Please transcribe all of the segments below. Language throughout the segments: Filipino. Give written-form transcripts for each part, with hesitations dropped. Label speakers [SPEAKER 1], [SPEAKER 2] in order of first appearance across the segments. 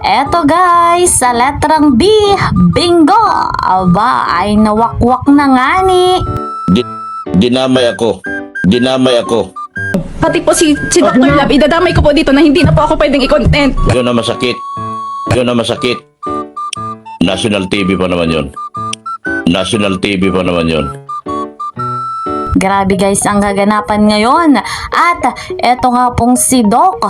[SPEAKER 1] Eto guys, sa letrang B, bingo! Aba, ay nawakwak na nga ni.
[SPEAKER 2] Dinamay ako.
[SPEAKER 3] Pati po si Dr. Lab, idadamay ko po dito na hindi na po ako pwedeng i-content.
[SPEAKER 2] Yun na masakit. National TV pa naman yun.
[SPEAKER 1] Grabe guys ang kaganapan ngayon. At eto nga pong si Doc,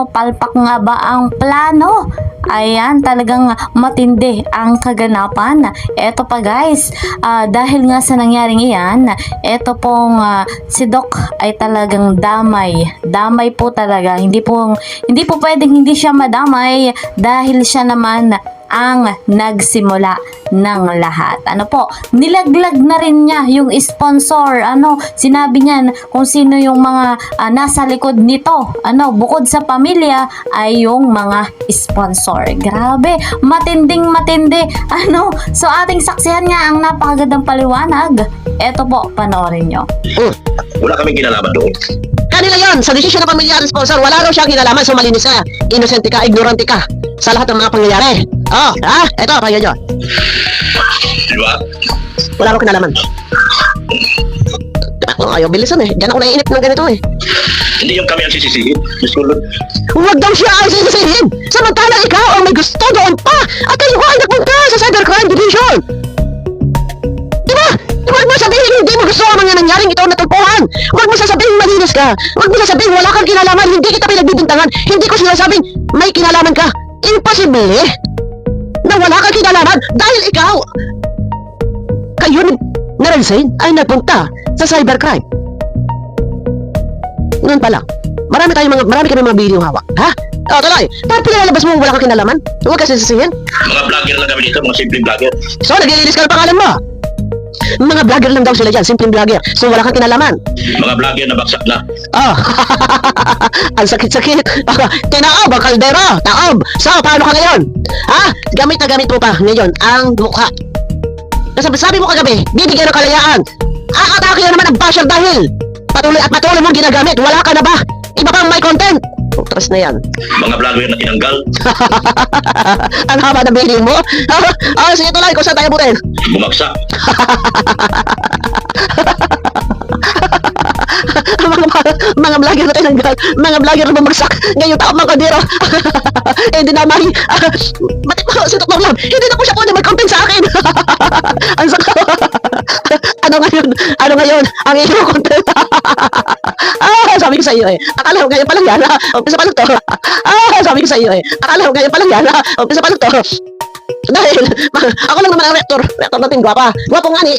[SPEAKER 1] palpak nga ba ang plano? Ayan, talagang matindi ang kaganapan. Eto pa guys, dahil nga sa nangyaring iyan, eto pong si Doc ay talagang damay po talaga. Hindi po pwedeng hindi siya madamay dahil siya naman ang nagsimula ng lahat. Nilaglag na rin niya yung sponsor. Sinabi niya kung sino yung mga nasa likod nito. Bukod sa pamilya ay yung mga sponsor. Grabe, matinding matindi. So ating saksihan nga ang napakagandang paliwanag. Eto po, panoorin nyo.
[SPEAKER 2] Wala kaming kinalaman doon.
[SPEAKER 4] Kanila yan, sa desisyon ng pamilya at sponsor, wala raw siyang kinalaman, so malinis ka, innocent ka, ignorante ka sa lahat ng mga pangyayari. Eto, kaya nyo.
[SPEAKER 2] Di ba?
[SPEAKER 4] Wala raw kinalaman. Ayaw bilisan diyan ako naiinip ng ganito
[SPEAKER 2] Hindi yung kami ang sisisihin.
[SPEAKER 4] Huwag daw siya ay sisisihin, samantalang ikaw ang may gusto doon pa, at kayo ay nagpunta sa Cybercrime Division. Diba? Huwag mo sabihin hindi mo gusto ang mga nangyaring ito natagpuan. Huwag mo sasabihin malinis ka. Huwag mo sasabihin wala kang kinalaman. Hindi kita pinagbibintangan. Hindi ko sinasabing may kinalaman ka. Imposible na wala kang kinalaman dahil ikaw kayo na Rensen ay nagpunta sa cybercrime. Noon pa lang. Marami kami mga video hawak. Tuloy. Bakit pinalalabas mo wala kang kinalaman? Huwag ka sisisihin.
[SPEAKER 2] Mga vlogger lang kami dito, mga simpleng vlogger.
[SPEAKER 4] So, nag-i-release ka ng pangalan mo. Mga vlogger lang daw sila dyan, simpleng vlogger. So, wala kang kinalaman.
[SPEAKER 2] Mga vlogger na bagsak na.
[SPEAKER 4] Ang sakit-sakit. Tinaob ang kaldero. Taob. So, paano ka ngayon? Gamit na gamit mo pa ngayon ang mukha. Sabi mo kagabi, bibigyan ng kalayaan. Atake na naman ang basher dahil patuloy mong ginagamit. Wala ka na ba? Iba pang may content. Utras na yan.
[SPEAKER 2] Mga vlogger na tinanggal.
[SPEAKER 4] Ang haba na bilhin mo. Sige tuloy, kung saan tayo butin?
[SPEAKER 2] Bumagsak.
[SPEAKER 4] Mga vlogger na tinanggal. Mga vlogger na bumagsak. Ngayon taon mga kaldero. Hindi na may si Dr. Lab, hindi na po siya pwede mag-content sa akin. Ang sakit. Ano ngayon ang iyong content? Sabi ko sa iyo akala ko ngayon pa lang yan, umpisa pa lang to. Sabi ko sa iyo akala ko ngayon pa lang yan, umpisa pa lang to. Dahil ako lang naman ang rector natin, gwapong nga ni.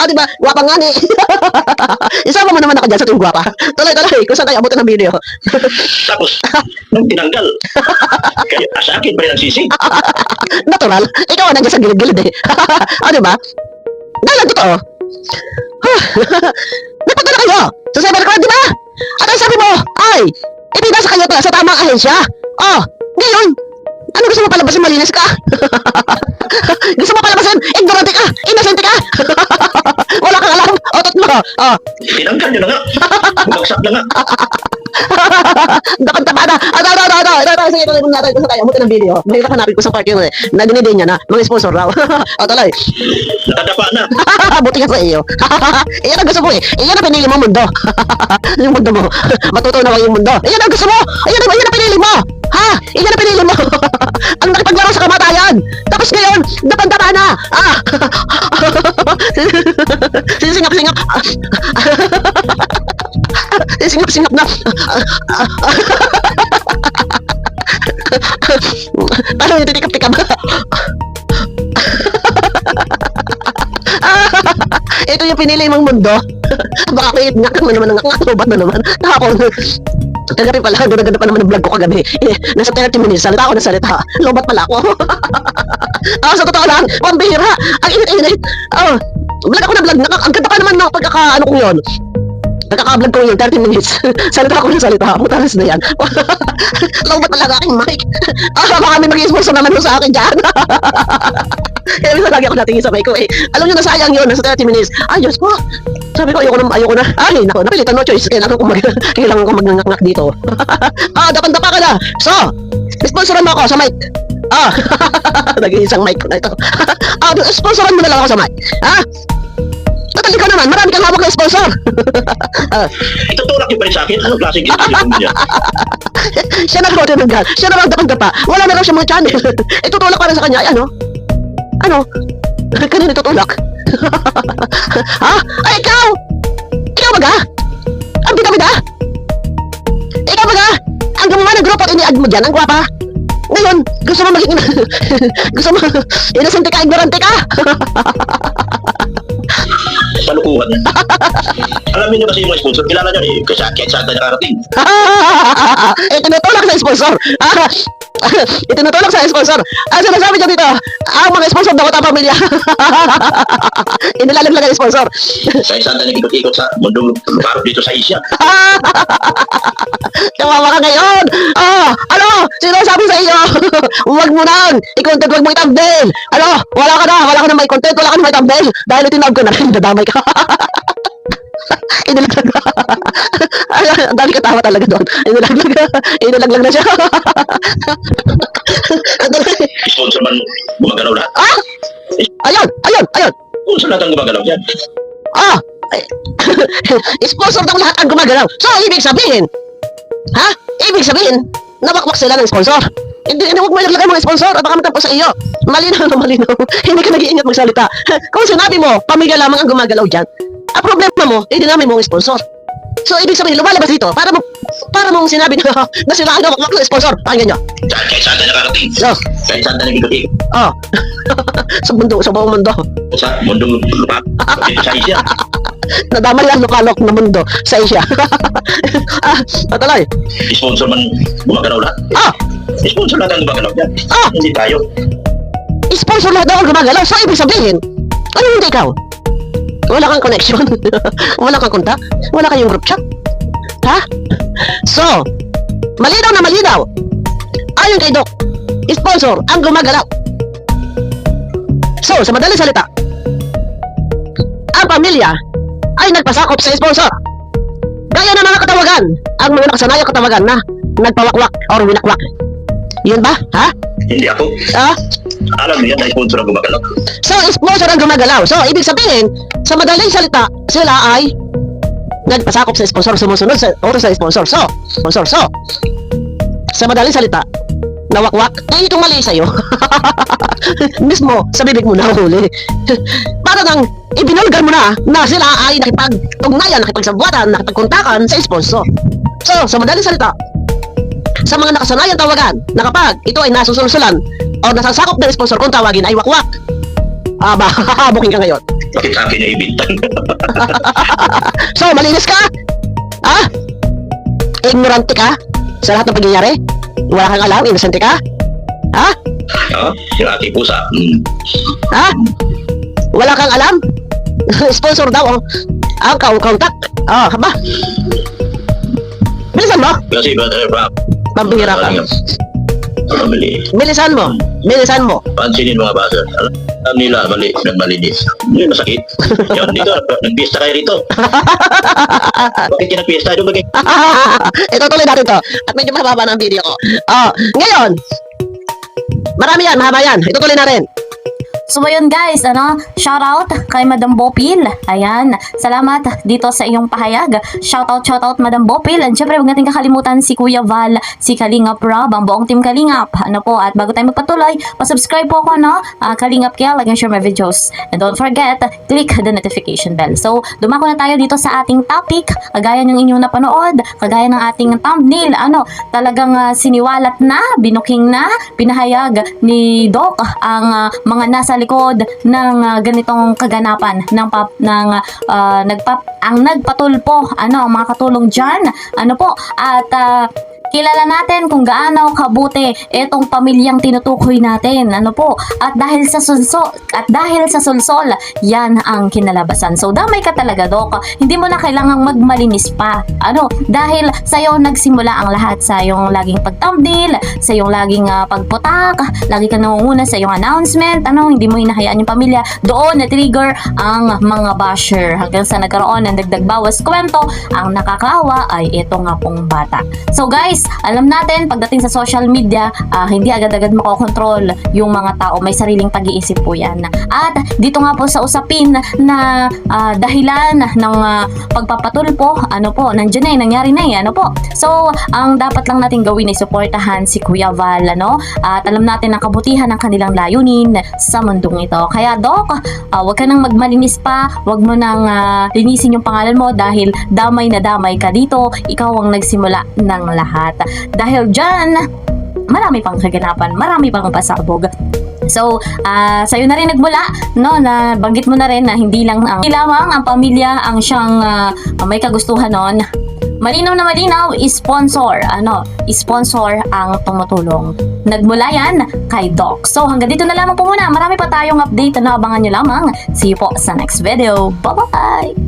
[SPEAKER 4] Diba, gwapang nga ni. Isama mo naman ako dyan sa team gwapa. Tuloy, kung saan tayo abutin ng video.
[SPEAKER 2] Tapos, nung tinanggal, kaya sa akin pa rin ang sisi.
[SPEAKER 4] Natural, ikaw ang nandiyan sa gilid-gilid diba? Dahil lang totoo. Nagpadala kayo sa cybercrime, diba? At ang sabi mo, ay, ipinasa kayo sa tamang ahensya. Ngayon, ano gusto mo palabasin, malinis ka? Gusto mo palabasin, ignorante ka, innocent ka? Wala kang alam, otot mo.
[SPEAKER 2] Tinanggal nyo na nga. Bumagsak na nga.
[SPEAKER 4] Dakanta pa na. Ito. Sige, tuloy muna natin kung saan tayo abutin ng video. Mahirap hanapin ko sa part yun na dinidin niya na mga sponsor raw. Tuloy.
[SPEAKER 2] Nakadapa na.
[SPEAKER 4] Buti ka sa iyo. Iyan ang gusto mo Iyan ang pinili mo mundo. Yung mundo mo. Matutunaw yung mundo. Iyan ang gusto mo. Iyan ang pinili mo. Iyan ang pinili mo. Ang nakipaglaro sa kamatayan. Tapos ngayon, dapandapa na. Sisingap-singap. Singap-singap na. Paano yung titikap-tikap? Ito yung pinili mong mundo. Baka kayo ngak mo naman, ngak-ngak mo naman. Tapos, kagabi pala, ganda pa naman ang vlog ko kagabi. Nasa 30 minutes, salita ako ng salita. Lobat pala ako. Sa totoo lang, pambihira. Ang init-init. Vlog ako na vlog. Ang ganda pa naman ng pagkaka-ano kong yun. Nagkaka-vlog ko yun, 30 minutes. Salita ako ng salita. Putalas na yan. Lobat talaga aking mic. Baka may mag-sponsor naman sa akin dyan. Kaya minsan lagi ako natingin sa mic ko eh. Alam nyo na sayang yun, nasa 30 minutes. Ay, Diyos ko. Sabi ko, ayoko na. Ay, naku, napilitan no choice. Kailangan ko mag-ngak dito. Dapan-dapa ka na. So, sponsoran mo ako sa mic. Nag-iisang mic ko na ito. Sponsoran mo na lang ako sa mic. Total ikaw naman, marami kang hawak na sponsor.
[SPEAKER 2] Itutulak niyo pa rin sa akin. Anong klaseng ginagawa mo niya?
[SPEAKER 4] Siya na nagdapan-dapa. Siya na magdapan-dapa. Wala na raw siya mga channel. Itutulak para sa kanya. Ay, ano? Kanina itutulak? Ay, ikaw! Ikaw baga? Ang bida-bida? Ikaw baga? Ang gumawa ng grupo at ini-add mo dyan, ang gwapa. Ngayon, gusto mo maging... gusto mo... Inosente ka, ignorante ka?
[SPEAKER 2] Palukuhan niya. Alam niyo kasi yung mga sponsor, kilala niyo eh, kasi kahit saan tayo nakarating.
[SPEAKER 4] Itinutulak sa sponsor. Itinutulak sa sponsor. Sinasabi niya dito, ang mga sponsor daw at pamilya. Inilalag lang ang sponsor.
[SPEAKER 2] Sa isang tayo nag-ikot-ikot sa mundong luparot dito sa Asia.
[SPEAKER 4] Kawawa ka ngayon. Ano? Sinasabi sa iyo. Huwag mo nang i-content, huwag mo i-thumbnail. Ano? Wala ka na may content, wala ka na may thumbnail. Dahil itinawag ko na rin, nadamay ka. Inilaglag. Ay, ang dami katawa talaga doon. Inilaglag na siya.
[SPEAKER 2] Sponsor man gumagalaw lahat.
[SPEAKER 4] Ayun.
[SPEAKER 2] Kung saan lahat ang gumagalaw dyan?
[SPEAKER 4] Sponsor daw lahat ang gumagalaw. So, ibig sabihin, nawakwak sila ng sponsor. Hindi, huwag mo ilagay mga sponsor at baka matapos sa iyo. Malinaw. Hindi ka nag-iingat magsalita. Kung sinabi mo, pamilya lamang ang gumagalaw dyan, ang problema mo, dinami mo ang sponsor. So, ibig sabihin, lumalabas dito para mong sinabi na sila ang nawakwak ng sponsor. Pakinggan nyo.
[SPEAKER 2] Kahit saan tayo nakarating. Kahit saan tayo nag-ikot-ikot.
[SPEAKER 4] Sa buong mundo.
[SPEAKER 2] Sa mundong luparot dito sa Asia.
[SPEAKER 4] Nadamay ang lukalok na mundo sa Asia. Patuloy.
[SPEAKER 2] Sponsor man gumagalaw lahat. Sponsor lahat ang gumagalaw dyan. Hindi tayo.
[SPEAKER 4] Sponsor lahat daw ang gumagalaw. So, ibig sabihin, ano hindi ikaw? Wala kang connection. Wala kang kontak. Wala kayong group chat. So, malinaw na malinaw. Ayon kay Doc, sponsor ang gumagalaw. So, sa madaling salita, ang pamilya ay nagpasakop sa sponsor. Gaya ng mga katawagan, ang mga nakasanayang katawagan na nagpawakwak or winakwak. Yun ba?
[SPEAKER 2] Hindi ako. Alam niya na sponsor ang gumagalaw.
[SPEAKER 4] So, sponsor ang gumagalaw. So, ibig sabihin, sa madaling salita, sila ay nagpasakop sa sponsor, sumusunod sa oras sa sponsor. So, sa madaling salita, nawakwak, ay itong mali sa'yo. Mismo, sa bibig mo nahuli. Para nang ibinulgar mo na sila ay nakipagtugnayan, nakipagsabuatan, nakipagkontakan sa sponsor. So, sa madaling salita, sa mga nakasanayang tawagan na kapag ito ay nasusulsulan o nasasakop ng sponsor kung tawagin ay wakwak. Buking ka ngayon.
[SPEAKER 2] Bakit sa akin yung ibintang?
[SPEAKER 4] So, malinis ka? Ignorante ka sa lahat ng pangyayari? Wala kang alam, innocent ka?
[SPEAKER 2] Yung ating pusa.
[SPEAKER 4] Wala kang alam? Sponsor daw ang contact. Bilisan mo.
[SPEAKER 2] Kasi
[SPEAKER 4] Pambihira ka.
[SPEAKER 2] Mali.
[SPEAKER 4] Bilisan mo.
[SPEAKER 2] Pansinin mga basa. Alam nila, nagmalinis. Yun, masakit. Yun, dito, nagpista kayo rito. Bakit yung nagpista? Doon bagay.
[SPEAKER 4] Ito tuloy natin to. At medyo mahaba ng video ko. Ngayon, marami yan, mahaba yan. Ito tuloy natin.
[SPEAKER 1] So ayun guys, shoutout kay Madam Bopil. Ayan, salamat dito sa iyong pahayag. Shoutout Madam Bopil. And syempre, huwag natin kakalimutan si Kuya Val, si Kalingap Rob, ang buong team Kalingap. At bago tayo magpatuloy, pasubscribe po ako, Kalingap Kel, like and share my videos. And don't forget, click the notification bell. So, dumako na tayo dito sa ating topic. Kagaya ng inyong napanood, kagaya ng ating thumbnail, talagang siniwalat na, binuking na, pinahayag ni Doc ang mga nasa likod ng ganitong kaganapan ang nagpatulpo ang mga katulong diyan at kilala natin kung gaano kabuti itong pamilyang tinutukoy natin. Ano po? At dahil sa sulsol, yan ang kinalabasan. So damay ka talaga, Dok. Hindi mo na kailangang magmalinis pa. Ano? Dahil sa'yo nagsimula ang lahat, sa iyong laging pagtamdil, sa iyong laging pagputak, lagi ka nangunguna sa iyong announcement, ano, hindi mo hinahayaan yung pamilya. Doon na-trigger ang mga basher hanggang sa nagkaroon ng dagdag bawas kwento. Ang nakakaawa ay ito nga pong bata. So guys, alam natin pagdating sa social media, hindi agad-agad makokontrol yung mga tao. May sariling pag-iisip po yan. At dito nga po sa usapin na dahilan ng pagpapatulpo, ano po, nandiyan na nangyari na ano po. So, ang dapat lang natin gawin ay suportahan si Kuya Val, ano? At alam natin ang kabutihan ng kanilang layunin sa mundong ito. Kaya Dok, wag ka nang magmalinis pa, wag mo nang linisin yung pangalan mo dahil damay na damay ka dito, ikaw ang nagsimula ng lahat. Dahil dyan, marami pang kaganapan, marami pang pasabog. So, sa'yo na rin nagmula, no, na banggit mo na rin na hindi lamang ang pamilya ang siyang may kagustuhan nun. Malinaw na malinaw, sponsor ang tumutulong. Nagmula yan kay Doc. So, hanggang dito na lamang po muna. Marami pa tayong update na abangan nyo lamang. See you po sa next video. Bye-bye!